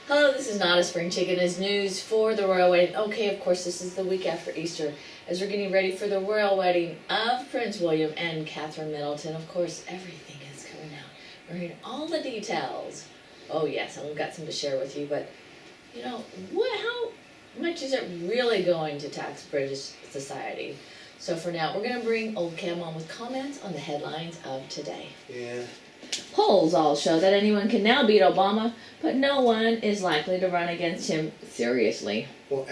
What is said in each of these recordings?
Hello, this is not a spring chicken. It's news for the royal wedding. Okay, of course, this is the week after Easter, as we're getting ready for the royal wedding of Prince William and Catherine Middleton. Of course, everything is coming out. We're hearing all the details. Oh yes, I've got some to share with you, but you know, how much is it really going to tax British society? So for now, we're going to bring Oldecam on with comments on the headlines of today. Yeah. Polls all show that anyone can now beat Obama, but no one is likely to run against him seriously. Well,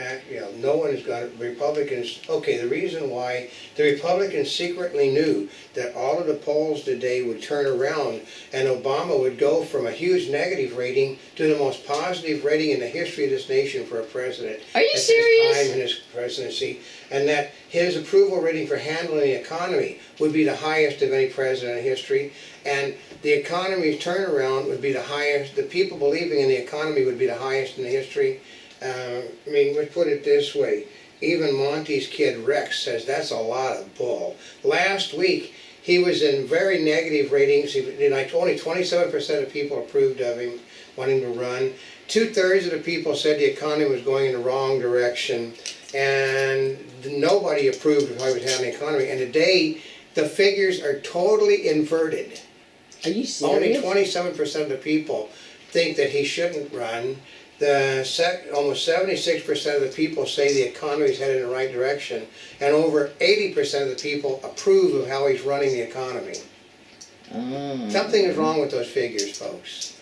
no one has got it. Republicans, okay, the reason why the Republicans secretly knew that all of the polls today would turn around and Obama would go from a huge negative rating to the most positive rating in the history of this nation for a president. Are you at serious? this time in his presidency, and that his approval rating for handling the economy would be the highest of any president in history, and the economy's turnaround would be the highest, the people believing in the economy would be the highest in the history. I mean, let's put it this way. Even Monty's kid Rex says that's a lot of bull. Last week, he was in very negative ratings. Like only 27% of people approved of him, wanting to run. 2/3 of the people said the economy was going in the wrong direction, and nobody approved of how he was handling the economy. And today, the figures are totally inverted. Are you serious? Only 27% of the people think that he shouldn't run. Almost 76% of the people say the economy is headed in the right direction, and over 80% of the people approve of how he's running the economy. Something is wrong with those figures, folks.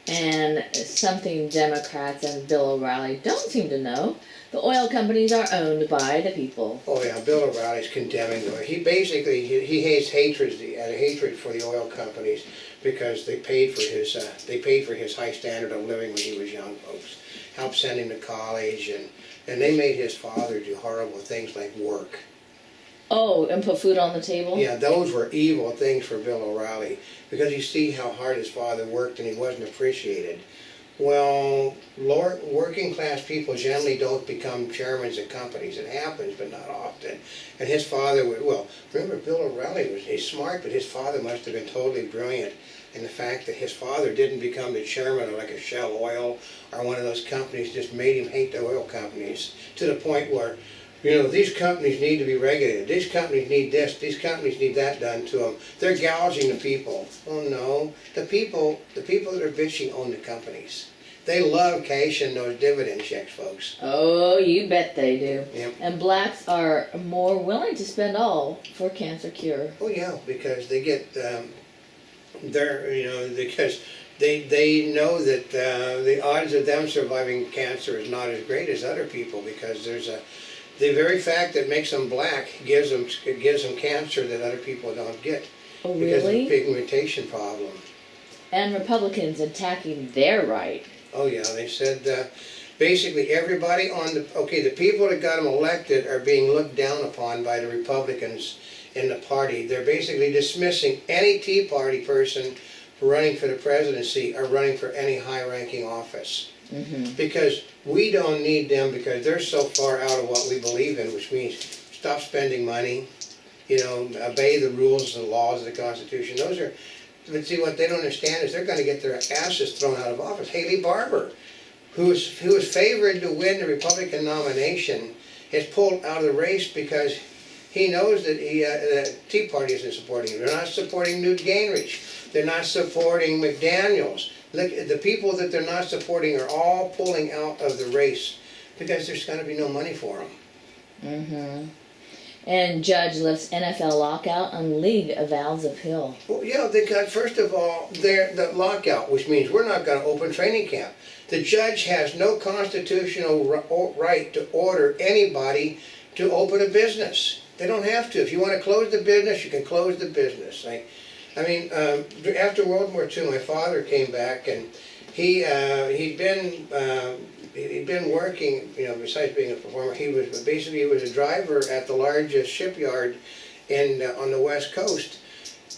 And something Democrats and Bill O'Reilly don't seem to know. The oil companies are owned by the people. Oh yeah, Bill O'Reilly's condemning them. He basically he hates hatred for the oil companies because they paid for his high standard of living when he was young, folks. Helped send him to college, and they made his father do horrible things like work. Oh, and put food on the table? Yeah, those were evil things for Bill O'Reilly, because you see how hard his father worked and he wasn't appreciated. Well, working class people generally don't become chairmen of companies. It happens, but not often. And his father, remember Bill O'Reilly he's smart, but his father must have been totally brilliant. And the fact that his father didn't become the chairman of like a Shell Oil or one of those companies just made him hate the oil companies to the point where, you know, these companies need to be regulated. These companies need this. These companies need that done to them. They're gouging the people. Oh no, the people that are bitching own the companies. They love cashing those dividend checks, folks. Oh, you bet they do. Yep. And blacks are more willing to spend all for cancer cure. Oh yeah, because they get because they know that the odds of them surviving cancer is not as great as other people, because the very fact that makes them black gives them cancer that other people don't get. Oh, because really? of the pigmentation problem. And Republicans attacking their right. Oh yeah, they said basically everybody the people that got them elected are being looked down upon by the Republicans in the party. They're basically dismissing any Tea Party person running for the presidency or running for any high-ranking office. Mm-hmm. Because we don't need them, because they're so far out of what we believe in, which means stop spending money, obey the rules and laws of the Constitution. But see, what they don't understand is they're going to get their asses thrown out of office. Haley Barbour, who was favored to win the Republican nomination, is pulled out of the race because he knows that the Tea Party isn't supporting him. They're not supporting Newt Gingrich. They're not supporting McDaniels. Look, the people that they're not supporting are all pulling out of the race because there's going to be no money for them. Mm-hmm. And judge lifts NFL lockout on league avowals appeal. Well, yeah, they got, first of all, the lockout, which means we're not going to open training camp. The judge has no constitutional right to order anybody to open a business. They don't have to. If you want to close the business, you can close the business. After World War II, my father came back, and he'd been working, besides being a performer, he was a driver at the largest shipyard on the West Coast.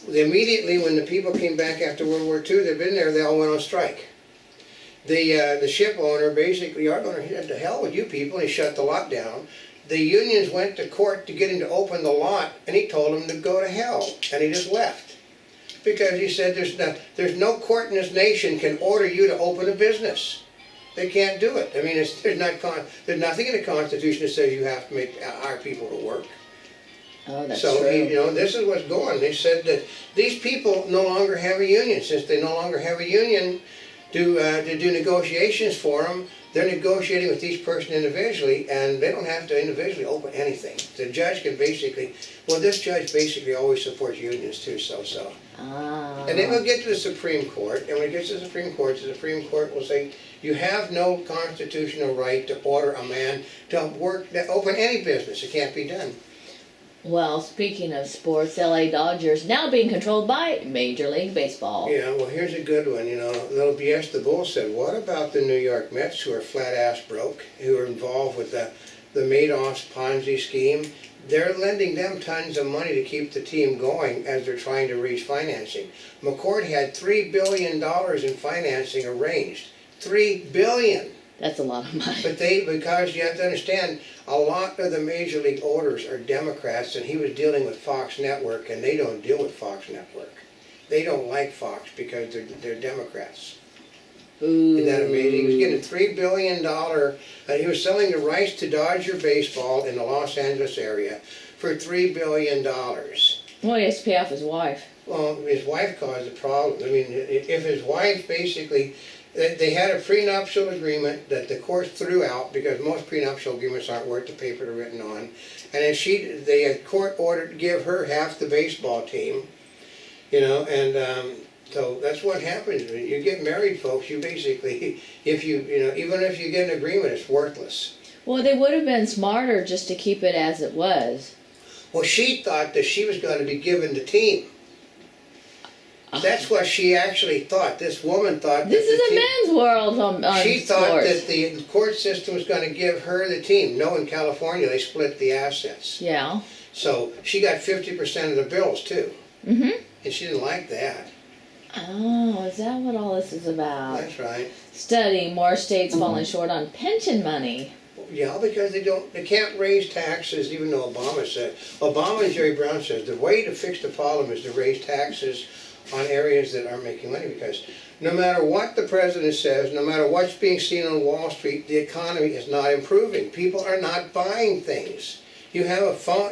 Immediately when the people came back after World War II, they'd been there, they all went on strike. The ship owner, basically, our owner, he said, to hell with you people, and he shut the lot down. The unions went to court to get him to open the lot, and he told them to go to hell, and he just left. Because he said there's no court in this nation can order you to open a business. They can't do it. I mean, there's nothing in the Constitution that says you have to hire people to work. Oh, that's So, true. this is what's going. They said that these people no longer have a union. Since they no longer have a union to do negotiations for them, they're negotiating with each person individually, and they don't have to individually open anything. The judge can basically, this judge basically always supports unions too, so. Ah. And then we'll get to the Supreme Court, and when it gets to the Supreme Court will say, you have no constitutional right to order a man to open any business. It can't be done. Well, speaking of sports, LA Dodgers now being controlled by Major League Baseball. Yeah, well, here's a good one. Little BS the Bull said, what about the New York Mets, who are flat-ass broke, who are involved with the Madoff's Ponzi scheme? They're lending them tons of money to keep the team going as they're trying to raise financing. McCord had $3 billion in financing arranged. $3 billion. That's a lot of money. But because you have to understand, a lot of the major league owners are Democrats, and he was dealing with Fox Network, and they don't deal with Fox Network. They don't like Fox because they're Democrats. Ooh. Isn't that amazing? He was getting $3 billion. He was selling the rights to Dodger baseball in the Los Angeles area for $3 billion. Well, he has to pay off his wife. Well, his wife caused the problem. I mean, if his wife basically... They had a prenuptial agreement that the court threw out because most prenuptial agreements aren't worth the paper they're written on. And then they had court ordered to give her half the baseball team, and so that's what happens. When you get married, folks, you basically, even if you get an agreement, it's worthless. Well, they would have been smarter just to keep it as it was. Well, she thought that she was going to be given the team. That's what she actually thought. This woman thought. This is a men's world on She thought sports. that the court system was going to give her the team. No, in California they split the assets. Yeah. So she got 50% of the bills too. Mm-hmm. And she didn't like that. Oh, is that what all this is about? That's right. Study, more states falling short on pension money. Yeah, because they can't raise taxes, even though Obama and Jerry Brown says the way to fix the problem is to raise taxes on areas that aren't making money, because no matter what the president says, no matter what's being seen on Wall Street, the economy is not improving. People are not buying things. You have a phone,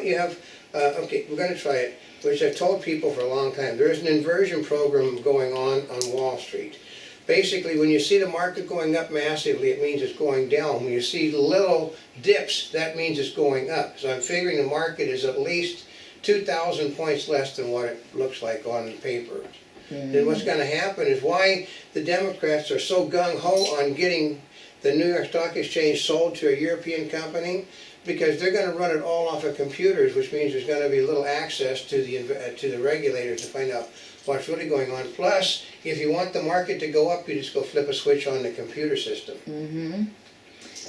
okay, we're going to try it, which I've told people for a long time. There is an inversion program going on Wall Street. Basically, when you see the market going up massively, it means it's going down. When you see little dips, that means it's going up. So I'm figuring the market is at least 2,000 points less than what it looks like on paper. Then what's going to happen is why the Democrats are so gung-ho on getting the New York Stock Exchange sold to a European company, because they're going to run it all off of computers, which means there's going to be little access to the regulators to find out what's really going on. Plus, if you want the market to go up, you just go flip a switch on the computer system. Mm-hmm.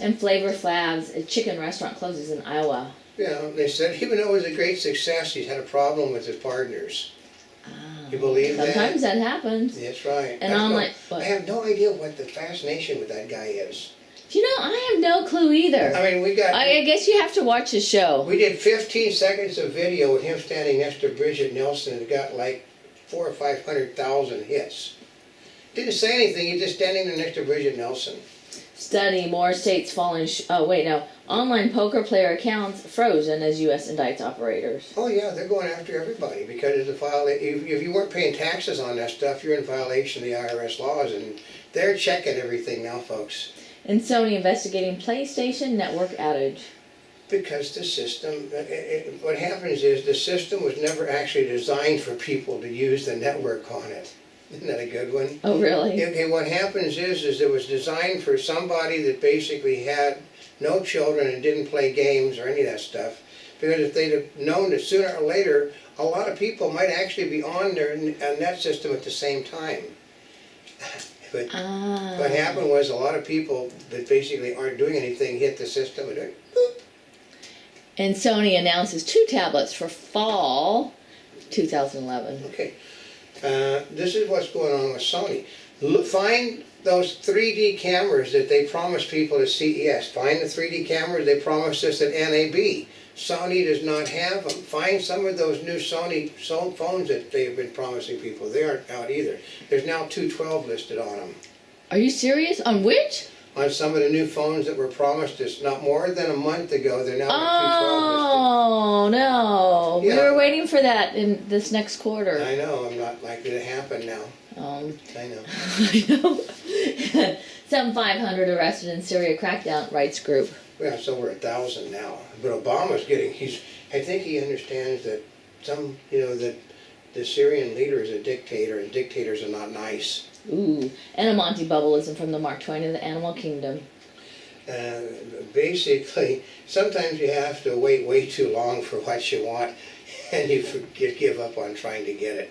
And Flavor Flav's, a chicken restaurant, closes in Iowa. Yeah, they said even though it was a great success, he's had a problem with his partners. You believe that? Sometimes that happens. That's right. And I have no idea what the fascination with that guy is. I have no clue either. I mean, I guess you have to watch his show. We did 15 seconds of video with him standing next to Bridget Nelson, and it got like 400,000 or 500,000 hits. Didn't say anything. He's just standing there next to Bridget Nelson. Study, more states falling. Online poker player accounts frozen as U.S. indicts operators. Oh yeah, they're going after everybody because it's if you weren't paying taxes on that stuff, you're in violation of the IRS laws, and they're checking everything now, folks. And Sony investigating PlayStation network outage. Because the system, what happens is the system was never actually designed for people to use the network on it. Isn't that a good one? Oh, really? Okay, what happens is it was designed for somebody that basically had no children and didn't play games or any of that stuff. Because if they'd have known that sooner or later, a lot of people might actually be on their net system at the same time. But what happened was a lot of people that basically aren't doing anything hit the system and went, boop. And Sony announces 2 tablets for fall 2011. Okay, this is what's going on with Sony. Find those 3D cameras that they promised people at CES. Find the 3D cameras they promised us at NAB. Sony does not have them. Find some of those new Sony phones that they've been promising people. They aren't out either. There's now 212 listed on them. Are you serious? On which? on some of the new phones that were promised us not more than a month ago. They're now at 212 Oh no! We Yeah. were waiting for that in this next quarter. listed. I know, I'm not likely to happen now. I know. I know. Some 500 arrested in Syria crackdown rights group. Yeah, it's over 1,000 now. But Obama's getting, I think he understands that that the Syrian leader is a dictator and dictators are not nice. Ooh, and a Monty Bubbleism from the Mark Twain of the Animal Kingdom. Basically, sometimes you have to wait way too long for what you want and you give up on trying to get it.